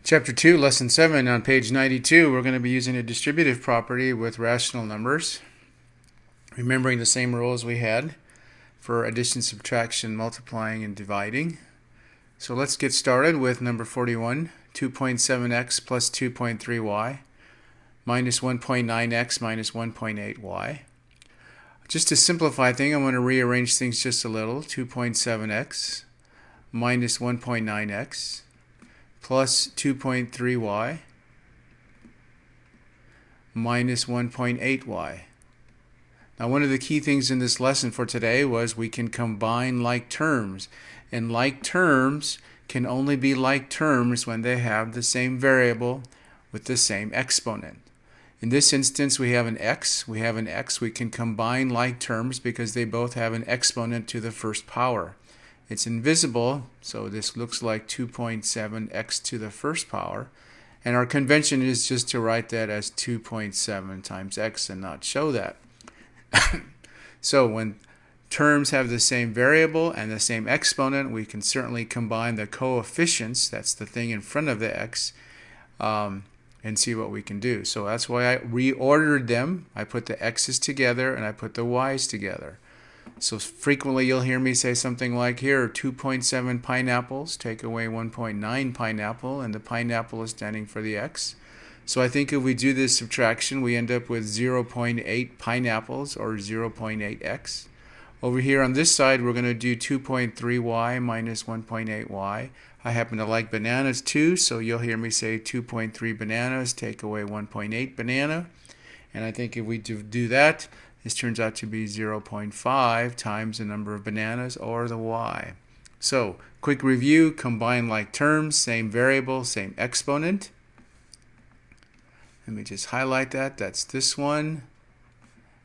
Chapter 2, Lesson 7, on page 92, we're going to be using a distributive property with rational numbers, remembering the same rules we had for addition, subtraction, multiplying, and dividing. So let's get started with number 41, 2.7x plus 2.3y minus 1.9x minus 1.8y. Just to simplify things, I'm going to rearrange things just a little. 2.7x minus 1.9x plus 2.3y minus 1.8y. Now, one of the key things in this lesson for today was we can combine like terms. And like terms can only be like terms when they have the same variable with the same exponent. In this instance, we have an x. We can combine like terms because they both have an exponent to the first power. It's invisible, so this looks like 2.7x to the first power. And our convention is just to write that as 2.7 times x and not show that. So when terms have the same variable and the same exponent, we can certainly combine the coefficients, that's the thing in front of the x, and see what we can do. So that's why I reordered them. I put the x's together and I put the y's together. So frequently you'll hear me say something like here, 2.7 pineapples, take away 1.9 pineapple, and the pineapple is standing for the x. So I think if we do this subtraction, we end up with 0.8 pineapples, or 0.8x. Over here on this side, we're going to do 2.3y minus 1.8y. I happen to like bananas too, so you'll hear me say 2.3 bananas, take away 1.8 banana. And I think if we do that, this turns out to be 0.5 times the number of bananas, or the y. So, quick review, combine like terms, same variable, same exponent. Let me just highlight that. That's this one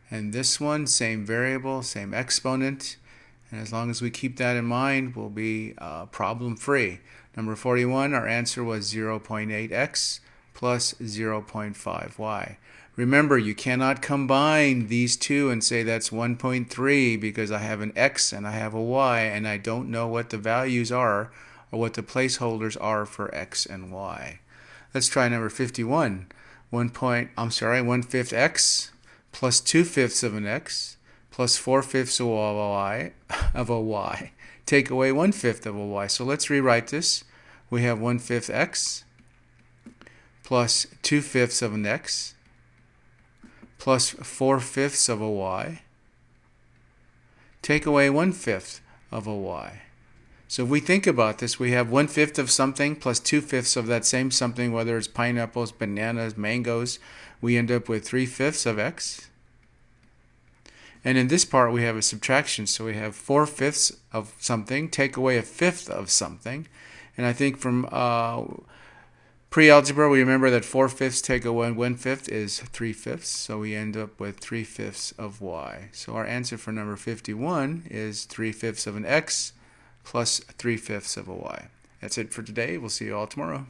and this one, same variable, same exponent. And as long as we keep that in mind, we'll be problem-free. Number 41, our answer was 0.8x plus 0.5y. Remember, you cannot combine these two and say that's 1.3 because I have an x and I have a y and I don't know what the values are or what the placeholders are for x and y. Let's try number 51. 1/5 x plus 2/5 of an x plus 4/5 of a y. Take away 1/5 of a y. So let's rewrite this. We have 1/5 x plus 2/5 of an x plus 4/5 of a y. Take away 1/5 of a y. So if we think about this, we have 1/5 of something plus 2/5 of that same something, whether it's pineapples, bananas, mangoes. We end up with 3/5 of x. And in this part, we have a subtraction. So we have 4/5 of something, take away 1/5 of something. And I think from pre-algebra, we remember that 4/5 take away 1/5 is 3/5. So we end up with 3/5 of y. So our answer for number 51 is 3/5 of an x plus 3/5 of a y. That's it for today. We'll see you all tomorrow.